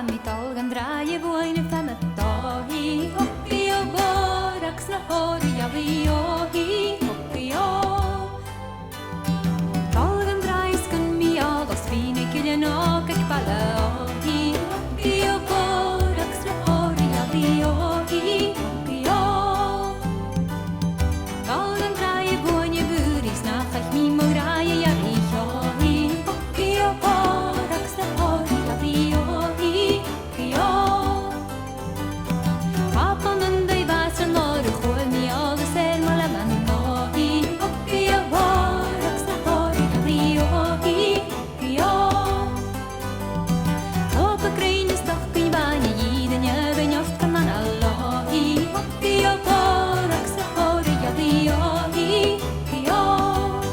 mi tolgan draje vojne femme dahi hoppi og boraks na hori ja vi ohi hoppi og tolgan draiskan mi adas fine killen og ekpala ohi hoppi og boraks na hori ja vi ohi hoppi og tolgan draje vojne buris na khach mi moraje ja vi ohi hoppi og boraks na hori ja vi ohi hoppi og Papan and they vas and Lord who me all the same malaman ohi hoppi og boraks na hori ja vi ohi hoppi og Hoppa grein stoch bin bani jeden jøven oft kan man allohi hoppi og boraks na hori ja vi ohi hoppi og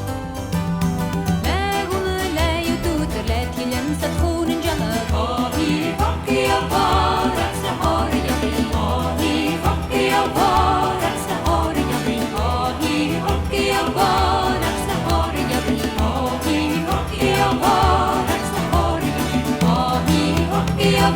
Legune leju tuter let killen sat khonen jama ohi hoppi og boraks na hori ja vi ohi hoppi og boraks na hori ja vi ohi hoppi og boraks na hori ja vi ohi hoppi og boraks na hori ja vi ohi hoppi og